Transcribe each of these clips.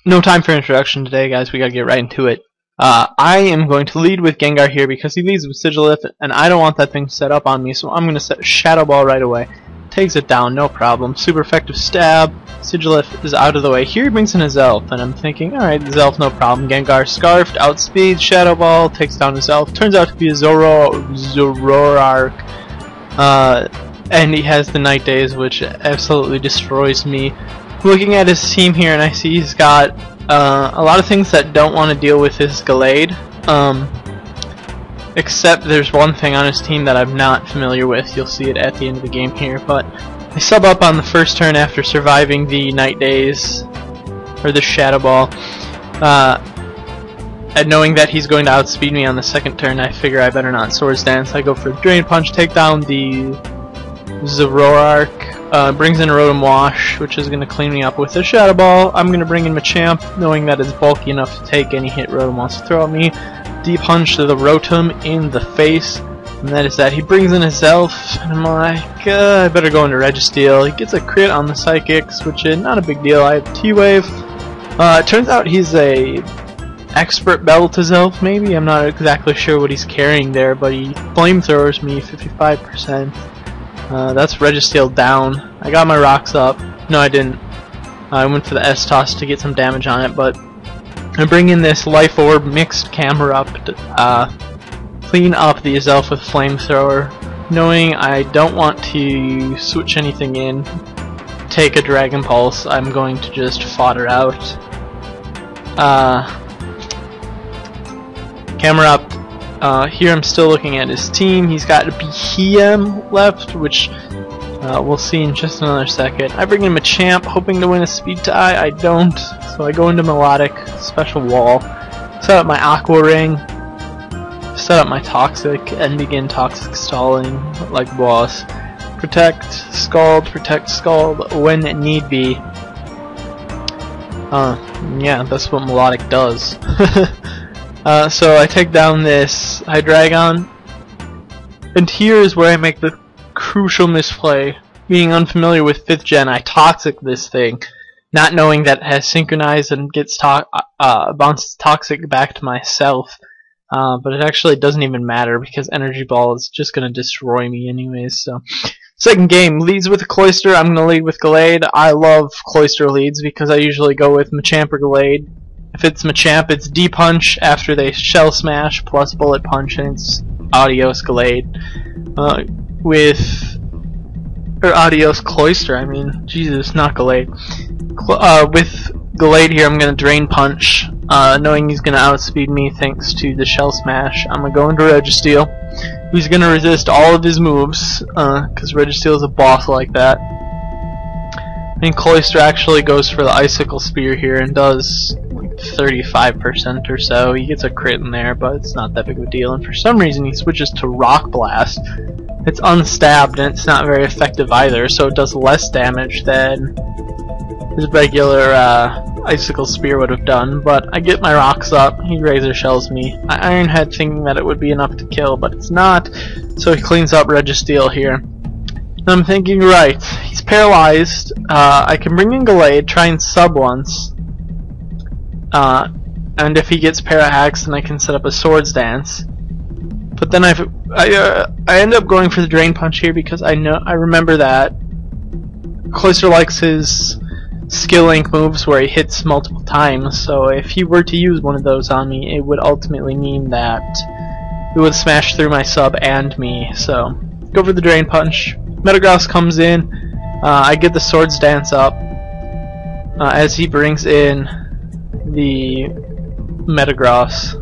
No time for introduction today, guys. We gotta get right into it. I am going to lead with Gengar here because he leads with Sigilyph, and I don't want that thing set up on me, so I'm going to set Shadow Ball right away. Takes it down, no problem. Super effective stab. Sigilyph is out of the way. Here he brings in his Elf, and I'm thinking, alright, his Elf, no problem. Gengar scarfed, outspeeds, Shadow Ball, takes down his Elf. Turns out to be a Zoroark. And he has the Night Days, which absolutely destroys me. Looking at his team here, and I see he's got a lot of things that don't want to deal with his Gallade. Except there's one thing on his team that I'm not familiar with. You'll see it at the end of the game here. But I sub up on the first turn after surviving the Night Days, or the Shadow Ball. And knowing that he's going to outspeed me on the second turn, I figure I better not Swords Dance. I go for Drain Punch, take down the Zoroark. Brings in a Rotom Wash, which is going to clean me up with a Shadow Ball. I'm going to bring in Machamp, knowing that it's bulky enough to take any hit Rotom wants to throw at me. Deep Punch to the Rotom in the face, and that is that. He brings in his Elf, and I'm like, I better go into Registeel. He gets a crit on the Psychics, which is not a big deal. I have T-Wave. It turns out he's a expert Belta's Elf, maybe? I'm not exactly sure what he's carrying there, but he flamethrowers me 55%. That's Registeel down. I got my rocks up. No, I didn't. I went for the S-Toss to get some damage on it, but I bring in this Life Orb mixed camera up to clean up the Elf with Flamethrower, knowing I don't want to switch anything in, take a Dragon Pulse. I'm going to just fodder out. Camera up. Here I'm still looking at his team. He's got a BM left, which we'll see in just another second. I bring in Machamp, hoping to win a speed tie. I don't, so I go into Melodic, Special Wall, set up my Aqua Ring, set up my Toxic, and begin Toxic stalling like a boss. Protect, Scald when need be. Yeah, that's what Melodic does. So I take down this Hydreigon, and here is where I make the crucial misplay. Being unfamiliar with 5th gen, I Toxic this thing, not knowing that it has synchronized and gets bounces Toxic back to myself. But it actually doesn't even matter because Energy Ball is just going to destroy me anyways. So, second game, leads with a Cloyster. I'm going to lead with Gallade. I love Cloyster leads because I usually go with Machamp or Gallade. If it's Machamp, it's D-Punch after they Shell Smash plus Bullet Punch, and it's Adios Gallade. Adios Cloyster, I mean. Jesus, not Gallade. With Gallade here, I'm going to Drain Punch, knowing he's going to outspeed me thanks to the Shell Smash. I'm going to go into Registeel, who's going to resist all of his moves, because Registeel is a boss like that. And Cloyster actually goes for the Icicle Spear here and does 35% or so. He gets a crit in there, but it's not that big of a deal. And for some reason, he switches to Rock Blast. It's unstabbed, and it's not very effective either, so it does less damage than his regular Icicle Spear would have done. But I get my rocks up. He Razor Shells me. I Iron Head thinking that it would be enough to kill, but it's not. So he cleans up Registeel here. And I'm thinking, right, he's paralyzed. I can bring in Gallade, try and sub once. And if he gets Para-Hacks, then I can set up a Swords Dance. But then I end up going for the Drain Punch here because I remember that Cloyster likes his Skill Link moves where he hits multiple times. So if he were to use one of those on me, it would ultimately mean that it would smash through my sub and me. So go for the Drain Punch. Metagross comes in. I get the Swords Dance up as he brings in the Metagross,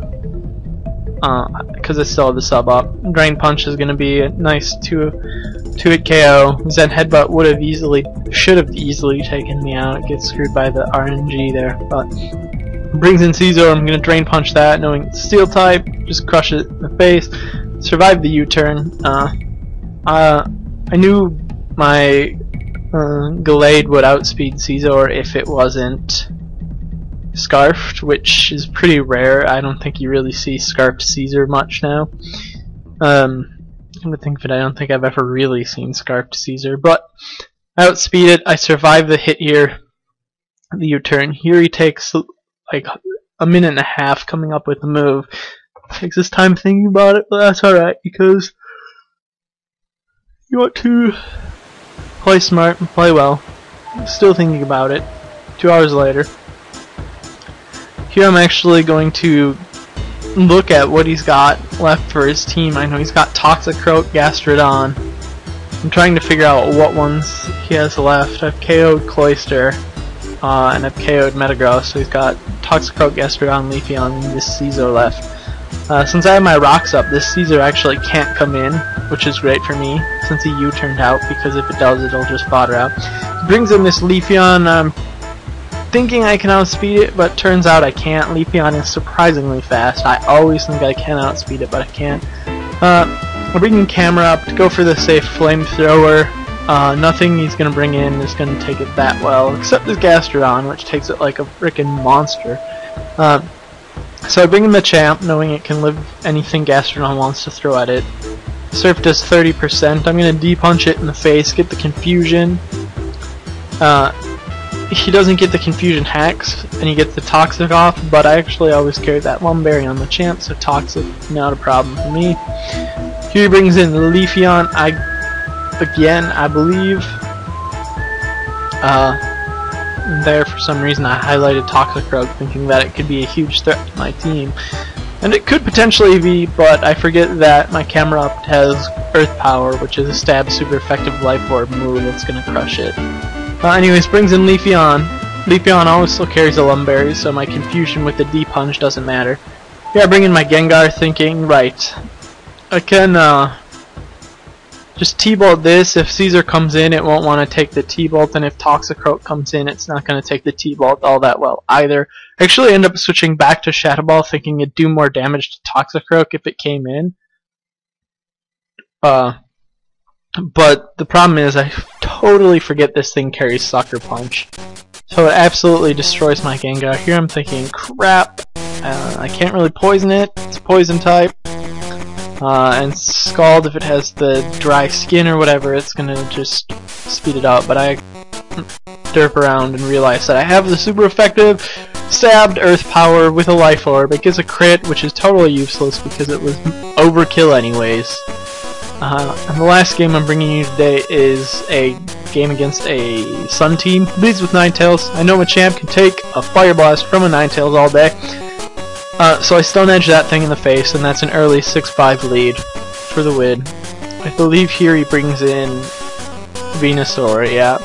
because I still have the sub up. Drain Punch is going to be a nice 2-hit KO. Zen Headbutt should have easily taken me out. It gets screwed by the RNG there, but brings in Caesar. I'm going to Drain Punch that, knowing it's Steel type, just crush it in the face, survive the U-turn. I knew my Gallade would outspeed Caesar if it wasn't Scarfed, which is pretty rare. I don't think you really see Scarfed Caesar much now. I'm gonna think of it, I don't think I've ever really seen Scarfed Caesar, but I outspeed it. I survive the hit here. the U-turn. Here he takes like a minute and a half coming up with the move. Takes his time thinking about it, but that's alright because you want to play smart and play well. Still thinking about it. 2 hours later. Here I'm actually going to look at what he's got left for his team. I know he's got Toxicroak, Gastrodon. I'm trying to figure out what ones he has left. I've KO'd Cloyster, and I've KO'd Metagross, so he's got Toxicroak, Gastrodon, Leafeon, and this Caesar left. Since I have my rocks up, this Caesar actually can't come in, which is great for me, since he U-turned out, because if it does, it'll just fodder out. He brings in this Leafeon. I'm thinking I can outspeed it, but turns out I can't. Leafeon is surprisingly fast. I always think I can outspeed it, but I can't. I'm bringing camera up to go for the safe flamethrower. Nothing he's going to bring in is going to take it that well, except this Gastrodon, which takes it like a frickin' monster. So I bring in Machamp, knowing it can live anything Gastrodon wants to throw at it. Surf does 30%. I'm going to D-punch it in the face, get the confusion. He doesn't get the confusion hacks, and he gets the Toxic off, but I actually always carried that Lumberry on Machamp, so Toxic, not a problem for me. Here he brings in Leafeon. I believe, there for some reason I highlighted Toxicroak, thinking that it could be a huge threat to my team. And it could potentially be, but I forget that my camera up has Earth Power, which is a stab super effective Life Orb move that's going to crush it. Anyways, brings in Leafeon. Leafeon also carries a Lumberry, so my confusion with the D-punch doesn't matter. Here I bring in my Gengar, thinking, right, I can just T-Bolt this. If Caesar comes in, it won't want to take the T-Bolt, and if Toxicroak comes in, it's not going to take the T-Bolt all that well either. I actually end up switching back to Shadow Ball, thinking it'd do more damage to Toxicroak if it came in. But the problem is I totally forget this thing carries Sucker Punch. So it absolutely destroys my Gengar. Here I'm thinking, crap, I can't really poison it, it's poison type. And Scald, if it has the dry skin or whatever, it's gonna just speed it up. But I derp around and realize that I have the super effective stabbed Earth Power with a Life Orb. It gives a crit, which is totally useless because it was overkill anyways. And the last game I'm bringing you today is a game against a Sun team. Leads with Ninetales. I know Machamp can take a Fire Blast from a Ninetales all day. So I Stone Edge that thing in the face, and that's an early 6-5 lead for the win. I believe here he brings in Venusaur, yeah.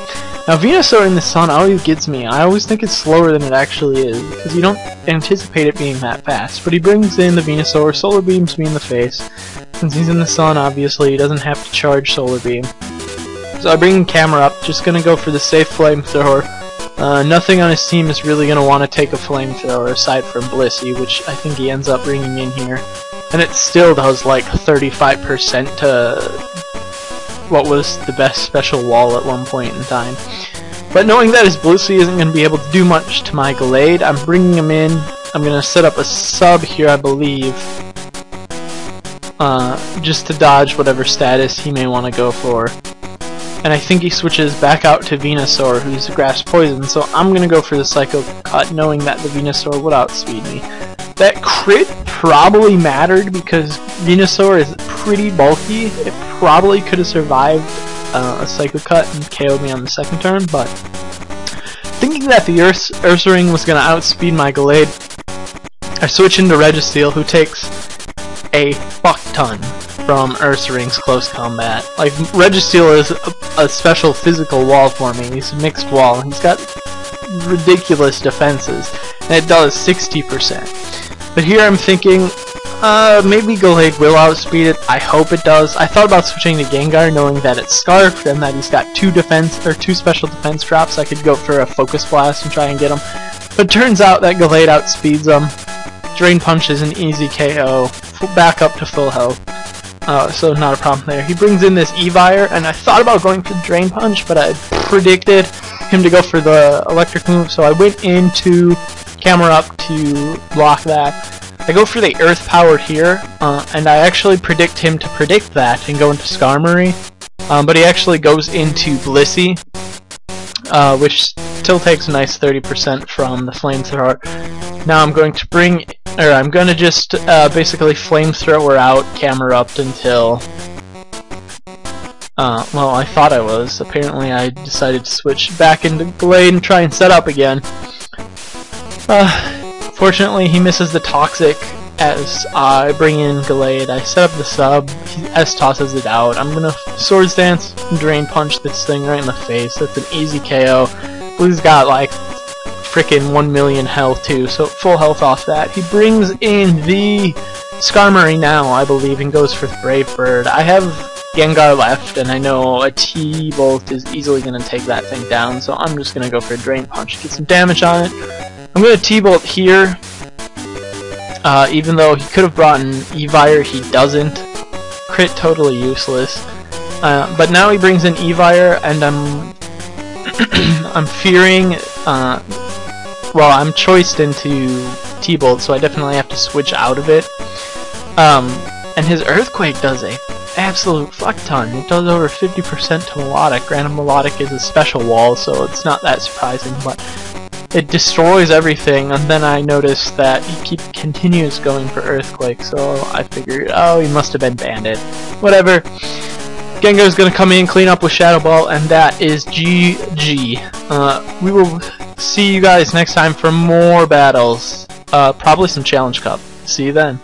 Now Venusaur in the sun always gets me. I always think it's slower than it actually is, because you don't anticipate it being that fast. But he brings in the Venusaur, Solar Beams me in the face. Since he's in the sun, obviously, he doesn't have to charge Solar Beam. So I bring camera up, just gonna go for the safe Flamethrower. Nothing on his team is really gonna want to take a Flamethrower aside from Blissey, which I think he ends up bringing in here. And it still does like 35% to what was the best special wall at one point in time. But knowing that his Blissey isn't going to be able to do much to my Gallade, I'm bringing him in. I'm going to set up a sub here, I believe, just to dodge whatever status he may want to go for. And I think he switches back out to Venusaur, who's Grass Poison, so I'm going to go for the Psycho Cut, knowing that the Venusaur would outspeed me. That crit probably mattered because Venusaur is pretty bulky. It probably could have survived a Psycho Cut and KO'd me on the second turn, but thinking that the Ursaring was going to outspeed my Gallade, I switch into Registeel, who takes a fuck ton from Ursaring's close combat. Like, Registeel is a special physical wall for me. He's a mixed wall. He's got ridiculous defenses, and it does 60%. But here I'm thinking, maybe Gallade will outspeed it. I hope it does. I thought about switching to Gengar, knowing that it's Scarfed and that he's got two special defense drops. I could go for a Focus Blast and try and get him. But it turns out that Gallade outspeeds him. Drain Punch is an easy KO. Back up to full health. So not a problem there. He brings in this Evire, and I thought about going for the Drain Punch, but I predicted him to go for the electric move, so I went into camera up to block that. I go for the Earth Power here, and I actually predict him to predict that and go into Skarmory, but he actually goes into Blissey, which still takes a nice 30% from the flamethrower. Now I'm going to I'm going to just basically flamethrower out Camerupt until well, I thought I was. Apparently I decided to switch back into Glade and try and set up again. Fortunately he misses the Toxic as I bring in Glade. I set up the sub, he S-tosses it out. I'm gonna Swords Dance, Drain Punch this thing right in the face. That's an easy KO. Blue's got like frickin' 1 million health too, so full health off that. He brings in the Skarmory now, I believe, and goes for Brave Bird. I have Gengar left, and I know a T-Bolt is easily going to take that thing down, so I'm just going to go for a Drain Punch, get some damage on it. I'm going to T-Bolt here, even though he could have brought an Evire, he doesn't. Crit totally useless. But now he brings in Evire, and I'm fearing, well, I'm choiced into T-Bolt, so I definitely have to switch out of it. And his Earthquake does a absolute fuck ton. It does over 50% to Melodic. Granted, Melodic is a special wall, so it's not that surprising, but it destroys everything. And then I noticed that he continues going for Earthquake, so I figured, oh, he must have been banded. Whatever. Gengar's gonna come in, clean up with Shadow Ball, and that is GG. We will see you guys next time for more battles. Probably some Challenge Cup. See you then.